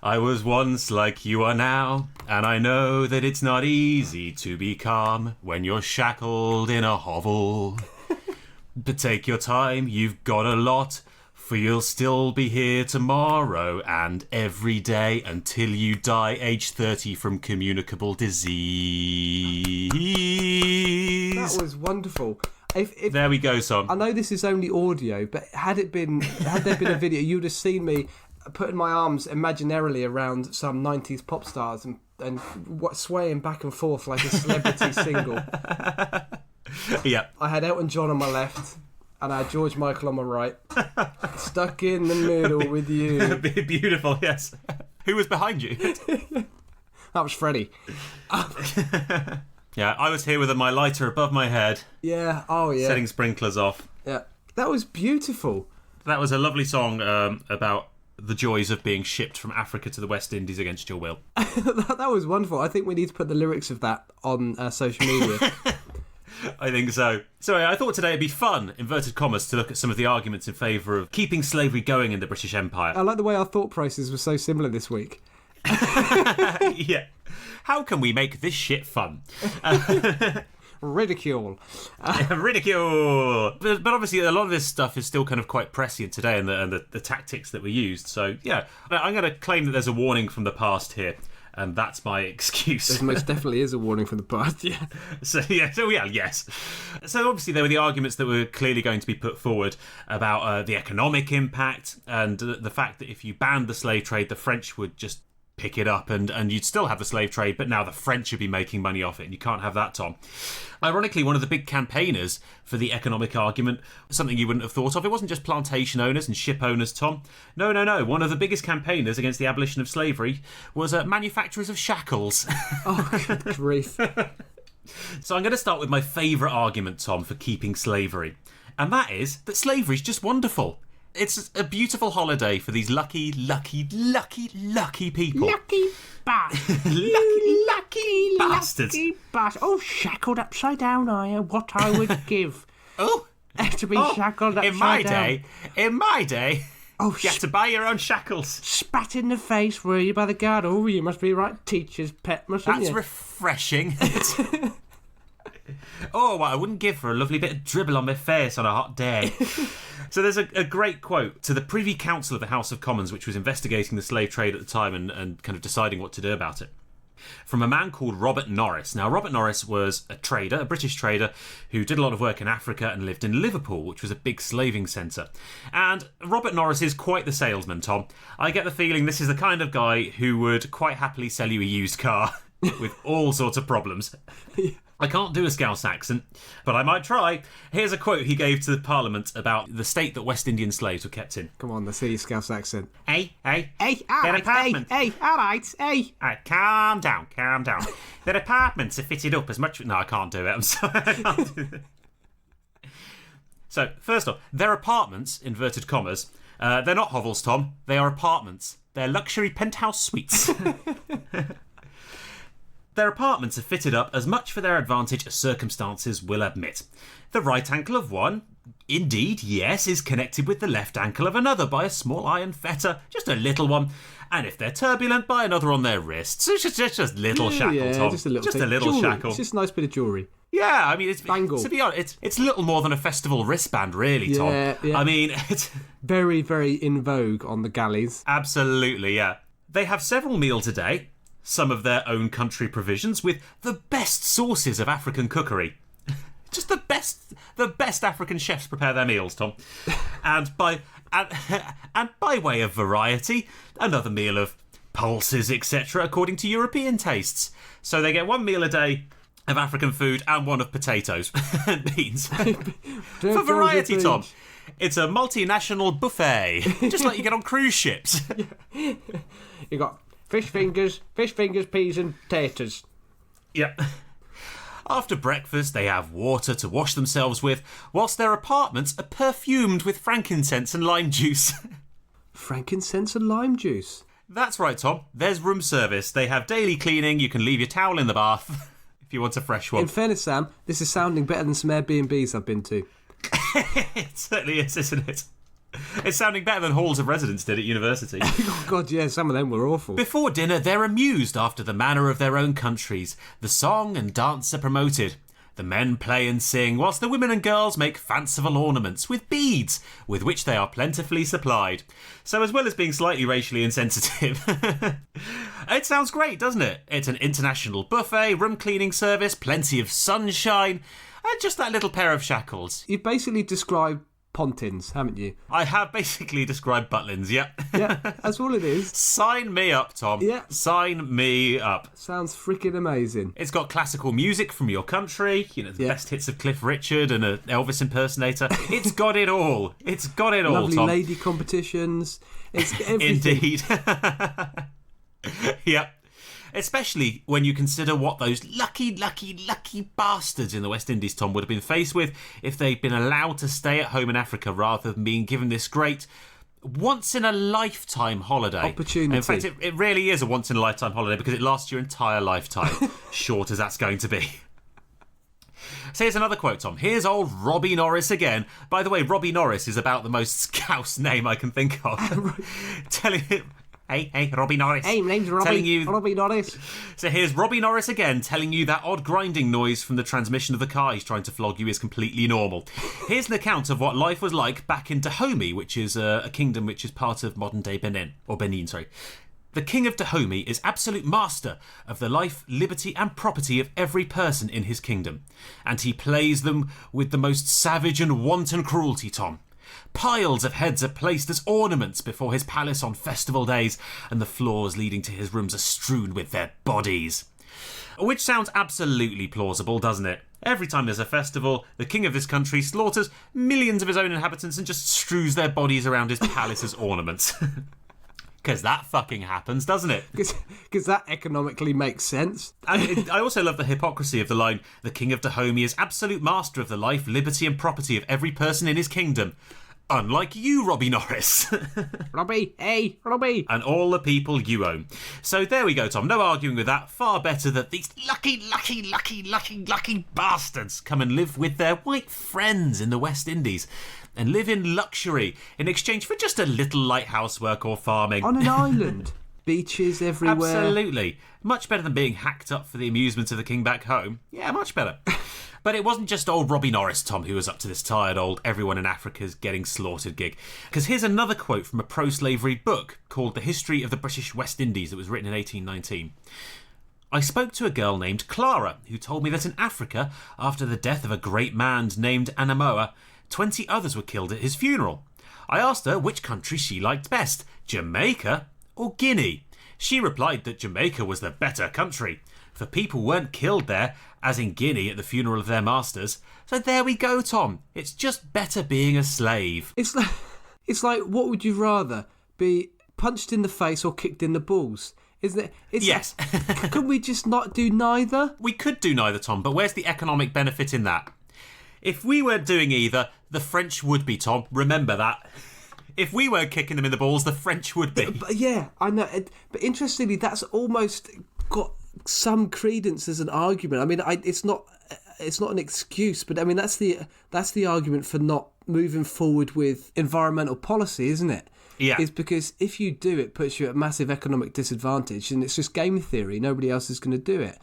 I was once like you are now, and I know that it's not easy to be calm when you're shackled in a hovel. But take your time, you've got a lot, for you'll still be here tomorrow and every day until you die age 30 from communicable disease. That was wonderful. If there we go, Tom. I know this is only audio, but had there been a video, you'd have seen me putting my arms imaginarily around some 90s pop stars and swaying back and forth like a celebrity single. Yeah. I had Elton John on my left, and I had George Michael on my right. Stuck in the middle with you. Beautiful, yes. Who was behind you? That was Freddie. Yeah, I was here with my lighter above my head. Yeah, oh yeah. Setting sprinklers off. Yeah, that was beautiful. That was a lovely song about the joys of being shipped from Africa to the West Indies against your will. That was wonderful. I think we need to put the lyrics of that on social media. I think so. So I thought today it'd be fun, inverted commas, to look at some of the arguments in favour of keeping slavery going in the British Empire. I like the way our thought process was so similar this week. Yeah. How can we make this shit fun? Ridicule. Ridicule! But obviously a lot of this stuff is still kind of quite prescient today and the tactics that were used. So, yeah, I'm going to claim that there's a warning from the past here. And that's my excuse. There most definitely is a warning from the past, yeah. Yes. So obviously there were the arguments that were clearly going to be put forward about the economic impact and the fact that if you banned the slave trade, the French would just pick it up and you'd still have the slave trade, but now the French would be making money off it, and you can't have that, Tom. Ironically, one of the big campaigners for the economic argument, something you wouldn't have thought of, it wasn't just plantation owners and ship owners, Tom. No. One of the biggest campaigners against the abolition of slavery was manufacturers of shackles. Oh, good grief. So I'm going to start with my favourite argument, Tom, for keeping slavery. And that is that slavery's just wonderful. It's a beautiful holiday for these lucky people. Lucky bastards. lucky bastards. Oh, shackled upside down, are you? What I would give. Oh. To be shackled upside down. In my day, you had to buy your own shackles. Spat in the face, were you, by the guard? Oh, you must be right teacher's pet, mustn't you? That's refreshing. Oh, what I wouldn't give for a lovely bit of dribble on my face on a hot day. So there's a great quote to the Privy Council of the House of Commons, which was investigating the slave trade at the time and kind of deciding what to do about it, from a man called Robert Norris. Now, Robert Norris was a trader, a British trader, who did a lot of work in Africa and lived in Liverpool, which was a big slaving centre. And Robert Norris is quite the salesman, Tom. I get the feeling this is the kind of guy who would quite happily sell you a used car with all sorts of problems. I can't do a Scouse accent, but I might try. Here's a quote he gave to the Parliament about the state that West Indian slaves were kept in. Come on, let's see your Scouse accent. Hey, all right, calm down. Their apartments are fitted up as much... No, I can't do it, I'm sorry. I can't do it. So, first off, their apartments, inverted commas, they're not hovels, Tom. They are apartments. They're luxury penthouse suites. Their apartments are fitted up as much for their advantage as circumstances will admit. The right ankle of one, indeed, yes, is connected with the left ankle of another by a small iron fetter, just a little one. And if they're turbulent, by another on their wrists. It's just little shackle, Tom. Just a little jewelry. shackle. It's just a nice bit of jewellery. Yeah, I mean, it's Bangle. To be honest, it's little more than a festival wristband, really, Tom. Yeah. I mean, it's very, very in vogue on the galleys. Absolutely, yeah. They have several meals a day, some of their own country provisions, with the best sauces of African cookery. Just the best African chefs prepare their meals, Tom. And by way of variety, another meal of pulses, etc., according to European tastes. So they get one meal a day of African food and one of potatoes and beans. For variety, Tom. It's a multinational buffet, just like you get on cruise ships. You got fish fingers, peas and taters. Yep. After breakfast, they have water to wash themselves with, whilst their apartments are perfumed with frankincense and lime juice. Frankincense and lime juice? That's right, Tom. There's room service. They have daily cleaning. You can leave your towel in the bath if you want a fresh one. In fairness, Sam, this is sounding better than some Airbnbs I've been to. It certainly is, isn't it? It's sounding better than halls of residence did at university. Oh, God, yeah, some of them were awful. Before dinner, they're amused after the manner of their own countries. The song and dance are promoted. The men play and sing, whilst the women and girls make fanciful ornaments with beads, with which they are plentifully supplied. So as well as being slightly racially insensitive, it sounds great, doesn't it? It's an international buffet, room cleaning service, plenty of sunshine, and just that little pair of shackles. You've basically described Pontins, haven't you? I have basically described Butlins, yeah. Yeah, that's all it is. Sign me up, Tom. Yeah. Sign me up. Sounds freaking amazing. It's got classical music from your country, the best hits of Cliff Richard and an Elvis impersonator. It's got it all. It's got it all, Lovely Tom. lady competitions. It's everything. Indeed. Yep. Especially when you consider what those lucky bastards in the West Indies, Tom, would have been faced with if they'd been allowed to stay at home in Africa rather than being given this great once-in-a-lifetime holiday. Opportunity. In fact, it really is a once-in-a-lifetime holiday because it lasts your entire lifetime, short as that's going to be. So here's another quote, Tom. Here's old Robbie Norris again. By the way, Robbie Norris is about the most Scouse name I can think of. Telling him... Hey, Robbie Norris. Hey, my name's Robbie. Robbie Norris. So here's Robbie Norris again, telling you that odd grinding noise from the transmission of the car he's trying to flog you is completely normal. Here's an account of what life was like back in Dahomey, which is a kingdom which is part of modern-day Benin. The king of Dahomey is absolute master of the life, liberty and property of every person in his kingdom. And he plays them with the most savage and wanton cruelty, Tom. Piles of heads are placed as ornaments before his palace on festival days, and the floors leading to his rooms are strewn with their bodies. Which sounds absolutely plausible, doesn't it? Every time there's a festival, the king of this country slaughters millions of his own inhabitants and just strews their bodies around his palace as ornaments. Because that fucking happens, doesn't it? Because that economically makes sense. And I also love the hypocrisy of the line, the king of Dahomey is absolute master of the life, liberty and property of every person in his kingdom. Unlike you, Robbie Norris. Robbie, hey, Robbie. And all the people you own. So there we go, Tom. No arguing with that. Far better that these lucky bastards come and live with their white friends in the West Indies and live in luxury in exchange for just a little light housework or farming. On an island. Beaches everywhere. Absolutely. Much better than being hacked up for the amusement of the king back home. Yeah, much better. But it wasn't just old Robbie Norris, Tom, who was up to this tired old everyone in Africa's getting slaughtered gig. Because here's another quote from a pro-slavery book called The History of the British West Indies that was written in 1819. I spoke to a girl named Clara, who told me that in Africa, after the death of a great man named Anamoa, 20 others were killed at his funeral. I asked her which country she liked best, Jamaica or Guinea. She replied that Jamaica was the better country, for people weren't killed there as in Guinea at the funeral of their masters. So there we go, Tom. It's just better being a slave. It's like, what would you rather, be punched in the face or kicked in the balls? Isn't it? Yes. Could we just not do neither? We could do neither, Tom, but where's the economic benefit in that? If we weren't doing either, the French would be, Tom. Remember that. If we weren't kicking them in the balls, the French would be. But yeah, I know. But interestingly, that's almost got some credence as an argument. I mean, it's not an excuse, but I mean that's the argument for not moving forward with environmental policy, isn't it? Yeah. Is because if you do, it puts you at massive economic disadvantage, and it's just game theory. Nobody else is going to do it.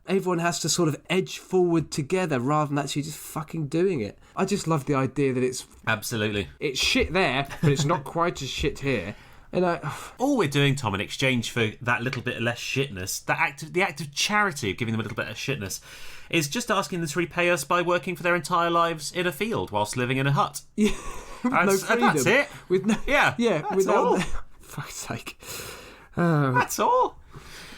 Everyone has to sort of edge forward together rather than actually just fucking doing it. I just love the idea that it's... Absolutely. It's shit there, but it's not quite as shit here. And all we're doing, Tom, in exchange for that little bit of less shitness, the act of charity of giving them a little bit of shitness, is just asking them to repay us by working for their entire lives in a field whilst living in a hut. Yeah. No freedom. That's it. Yeah, that's all. Fuck's sake. That's all.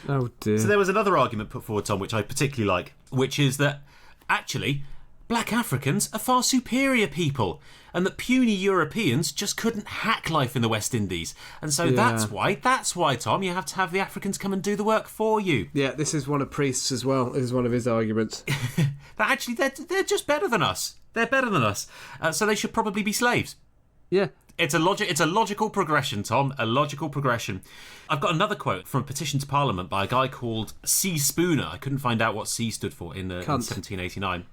Oh dear. So there was another argument put forward, Tom, which I particularly like, which is that actually black Africans are far superior people, and that puny Europeans just couldn't hack life in the West Indies, and so that's why, Tom, you have to have the Africans come and do the work for you. Yeah, this is one of Priest's as well. This is one of his arguments. That actually they're just better than us. They're better than us, so they should probably be slaves. Yeah. It's a logical progression, Tom. A logical progression. I've got another quote from a petition to Parliament by a guy called C. Spooner. I couldn't find out what C stood for in 1789.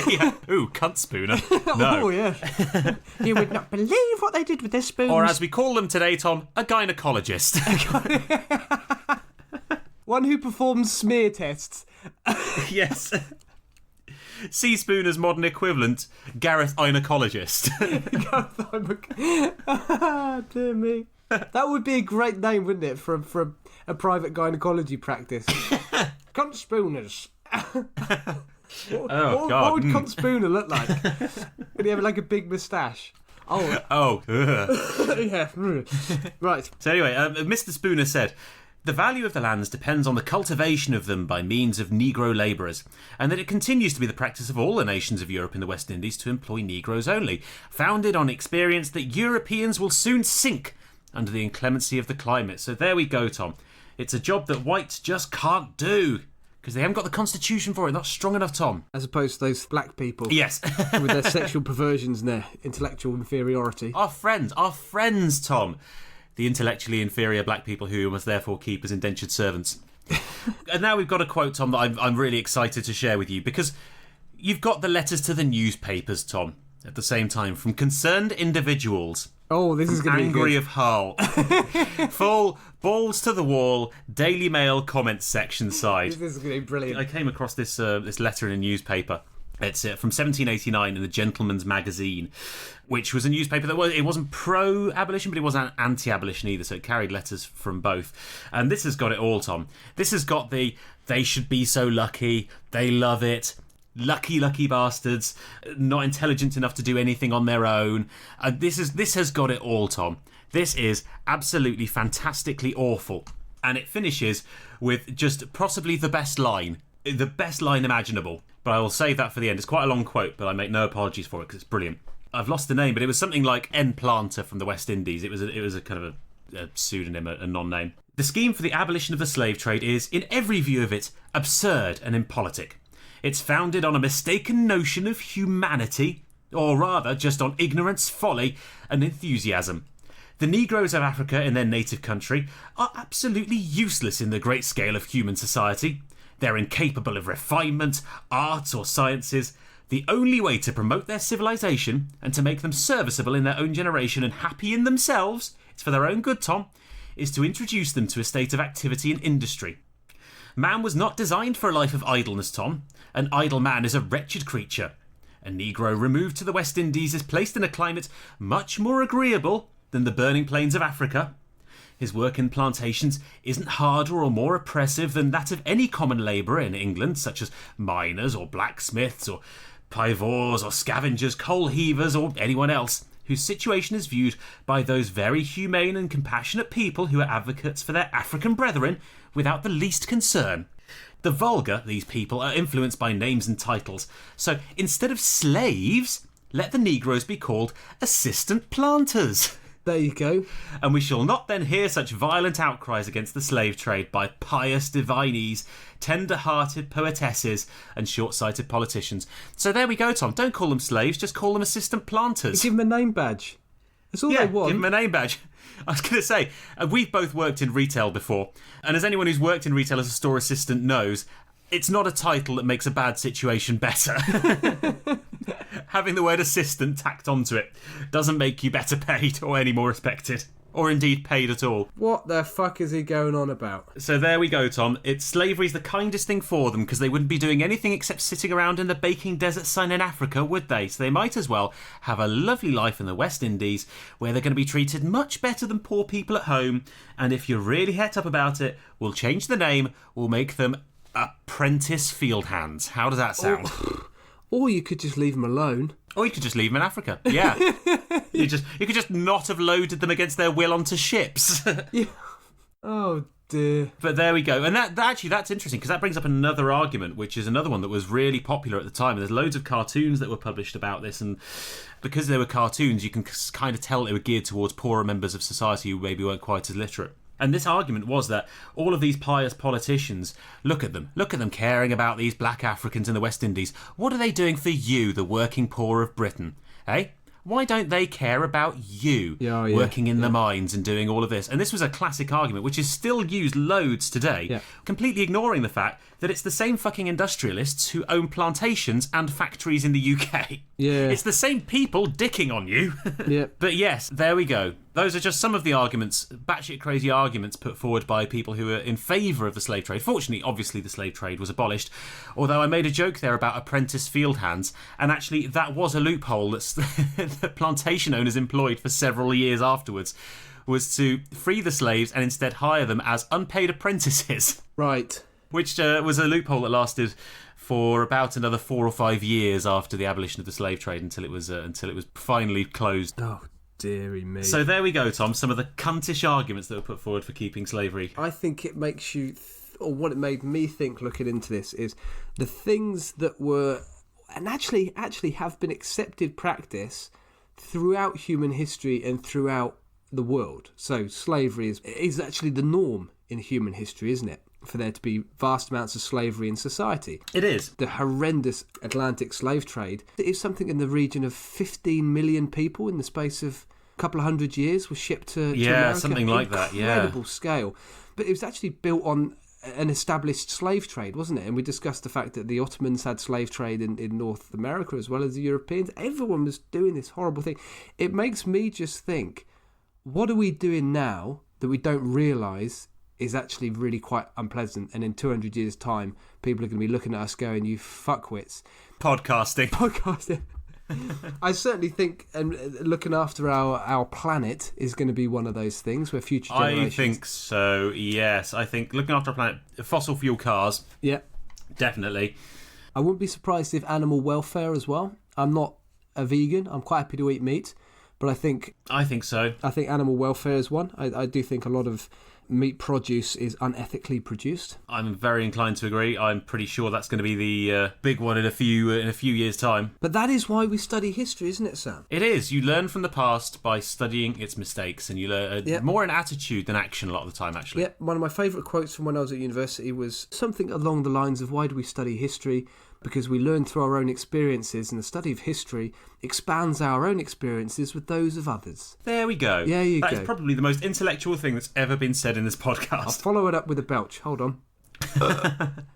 Yeah. Ooh, cunt Spooner. No. Oh, yeah. You would not believe what they did with their spoons. Or as we call them today, Tom, a gynecologist. One who performs smear tests. Yes. C. Spooner's modern equivalent, Gareth Gynecologist. Dear me. That would be a great name, wouldn't it, for a private gynecology practice? Cunt Spooners. What would Cunt Spooner look like? Would he have like a big moustache? Oh. Yeah. Right. So anyway, Mr. Spooner said, the value of the lands depends on the cultivation of them by means of Negro labourers, and that it continues to be the practice of all the nations of Europe and the West Indies to employ Negroes only, founded on experience that Europeans will soon sink under the inclemency of the climate. So there we go, Tom. It's a job that whites just can't do, because they haven't got the constitution for it. Not strong enough, Tom. As opposed to those black people. Yes. With their sexual perversions and their intellectual inferiority. Our friends, Tom. The intellectually inferior black people who must therefore keep as indentured servants. And now we've got a quote, Tom, that I'm really excited to share with you, because you've got the letters to the newspapers, Tom, at the same time, from concerned individuals. Oh, this is going to be Angry good. of Hull. Full balls to the wall, Daily Mail comments section side. This is going to be brilliant. I came across this letter in a newspaper. It's from 1789 in the Gentleman's Magazine, which was a newspaper that it wasn't pro-abolition, but it wasn't anti-abolition either, so it carried letters from both. And this has got it all, Tom. This has got the, they should be so lucky, they love it, lucky bastards, not intelligent enough to do anything on their own. This has got it all, Tom. This is absolutely fantastically awful. And it finishes with just possibly the best line imaginable. But I will save that for the end. It's quite a long quote, but I make no apologies for it because it's brilliant. I've lost the name, but it was something like N. Planter from the West Indies. It was a kind of a pseudonym, a non-name. The scheme for the abolition of the slave trade is, in every view of it, absurd and impolitic. It's founded on a mistaken notion of humanity, or rather just on ignorance, folly, and enthusiasm. The Negroes of Africa in their native country are absolutely useless in the great scale of human society. They're incapable of refinement, arts, or sciences. The only way to promote their civilization and to make them serviceable in their own generation and happy in themselves, it's for their own good, Tom, is to introduce them to a state of activity and industry. Man was not designed for a life of idleness, Tom. An idle man is a wretched creature. A Negro removed to the West Indies is placed in a climate much more agreeable than the burning plains of Africa. His work in plantations isn't harder or more oppressive than that of any common labourer in England, such as miners or blacksmiths or pivors or scavengers, coal heavers or anyone else, whose situation is viewed by those very humane and compassionate people who are advocates for their African brethren without the least concern. The vulgar, these people, are influenced by names and titles. So instead of slaves, let the Negroes be called assistant planters. There you go. And we shall not then hear such violent outcries against the slave trade by pious divinees, tender-hearted poetesses, and short-sighted politicians. So there we go, Tom. Don't call them slaves, just call them assistant planters. Give them a name badge. That's all they want. Give them a name badge. I was going to say, we've both worked in retail before, and as anyone who's worked in retail as a store assistant knows, it's not a title that makes a bad situation better. Having the word assistant tacked onto it doesn't make you better paid or any more respected. Or indeed paid at all. What the fuck is he going on about? So there we go, Tom. Slavery's the kindest thing for them because they wouldn't be doing anything except sitting around in the baking desert sun in Africa, would they? So they might as well have a lovely life in the West Indies where they're going to be treated much better than poor people at home. And if you're really het up about it, we'll change the name. We'll make them apprentice field hands. How does that sound? Or you could just leave them alone. Or you could just leave them in Africa. Yeah. You could just not have loaded them against their will onto ships. Yeah. Oh dear. But there we go. And that's interesting because that brings up another argument, which is another one that was really popular at the time. And there's loads of cartoons that were published about this, and because they were cartoons, you can kind of tell they were geared towards poorer members of society who maybe weren't quite as literate. And this argument was that all of these pious politicians, look at them caring about these black Africans in the West Indies. What are they doing for you, the working poor of Britain? Eh? Why don't they care about you working in the mines and doing all of this? And this was a classic argument, which is still used loads today, completely ignoring the fact that it's the same fucking industrialists who own plantations and factories in the UK. Yeah. It's the same people dicking on you. Yeah. But yes, there we go. Those are just some of the arguments, batshit crazy arguments put forward by people who are in favour of the slave trade. Fortunately, obviously, the slave trade was abolished, although I made a joke there about apprentice field hands, and actually that was a loophole that plantation owners employed for several years afterwards, was to free the slaves and instead hire them as unpaid apprentices. Right. Which was a loophole that lasted for about another 4 or 5 years after the abolition of the slave trade until it was finally closed. Oh, dearie me. So there we go, Tom. Some of the cuntish arguments that were put forward for keeping slavery. I think it makes you, or what it made me think looking into this, is the things that were, and actually have been accepted practice throughout human history and throughout the world. So slavery is actually the norm in human history, isn't it? For there to be vast amounts of slavery in society. It is. The horrendous Atlantic slave trade is something in the region of 15 million people in the space of a couple of hundred years were shipped to America. Yeah, something like that, yeah. Incredible scale. But it was actually built on an established slave trade, wasn't it? And we discussed the fact that the Ottomans had slave trade in North America as well as the Europeans. Everyone was doing this horrible thing. It makes me just think, what are we doing now that we don't realise is actually really quite unpleasant, and in 200 years' time, people are going to be looking at us going, you fuckwits. Podcasting. I certainly think looking after our planet is going to be one of those things where future generations... I think so, yes. I think looking after our planet, fossil fuel cars, yeah, definitely. I wouldn't be surprised if animal welfare as well. I'm not a vegan. I'm quite happy to eat meat, but I think so. I think animal welfare is one. I do think a lot of meat produce is unethically produced. I'm very inclined to agree. I'm pretty sure that's going to be the big one in a few years' time. But that is why we study history, isn't it, Sam? It is. You learn from the past by studying its mistakes, and you learn more in attitude than action a lot of the time, actually. Yeah, one of my favourite quotes from when I was at university was something along the lines of, why do we study history? Because we learn through our own experiences, and the study of history expands our own experiences with those of others. There we go. Yeah, That is probably the most intellectual thing that's ever been said in this podcast. I'll follow it up with a belch. Hold on.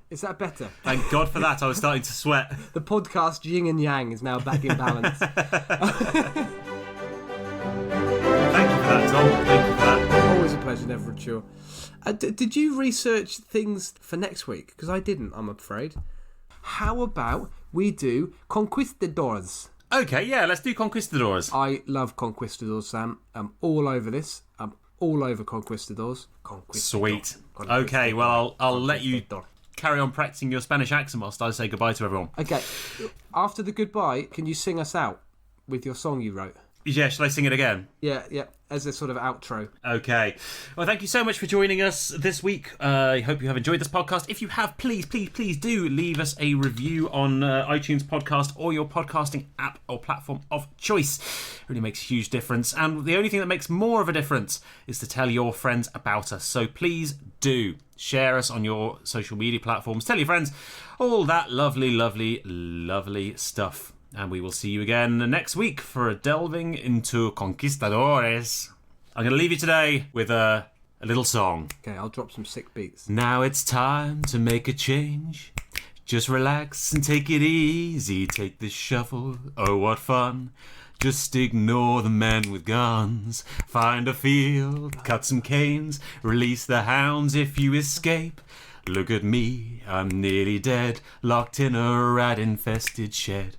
Is that better? Thank God for that. I was starting to sweat. The podcast yin and yang is now back in balance. Thank you for that, Tom. Thank you for that. Always a pleasure, never a chore. Did you research things for next week? Because I didn't, I'm afraid. How about we do Conquistadors? Okay, yeah, let's do Conquistadors. I love Conquistadors, Sam. I'm all over this. I'm all over Conquistadors. Sweet. Okay, well, I'll let you carry on practicing your Spanish accent whilst I say goodbye to everyone. Okay, after the goodbye, can you sing us out with your song you wrote? Yeah, shall I sing it again? Yeah, as a sort of outro. Okay. Well, thank you so much for joining us this week. I hope you have enjoyed this podcast. If you have, please do leave us a review on iTunes Podcast or your podcasting app or platform of choice. It really makes a huge difference. And the only thing that makes more of a difference is to tell your friends about us. So please do share us on your social media platforms. Tell your friends all that lovely, lovely, lovely stuff. And we will see you again next week for a delving into conquistadores. I'm going to leave you today with a little song. Okay, I'll drop some sick beats. Now it's time to make a change. Just relax and take it easy. Take the shuffle. Oh, what fun. Just ignore the men with guns. Find a field, cut some canes. Release the hounds if you escape. Look at me, I'm nearly dead. Locked in a rat-infested shed.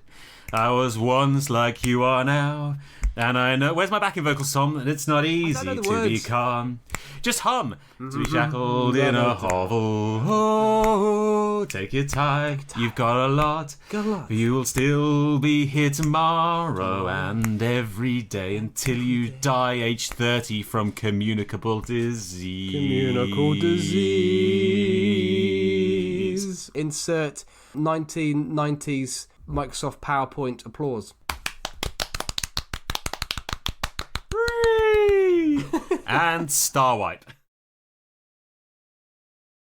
I was once like you are now, and I know... Where's my backing vocals, Tom? And it's not easy to be calm. Just hum. To be shackled in a hovel. Oh, take it tight. You've got a lot. But you'll still be here tomorrow and every day until you die age 30 from communicable disease. Communicable disease. Insert 1990s Microsoft PowerPoint applause. And Star White.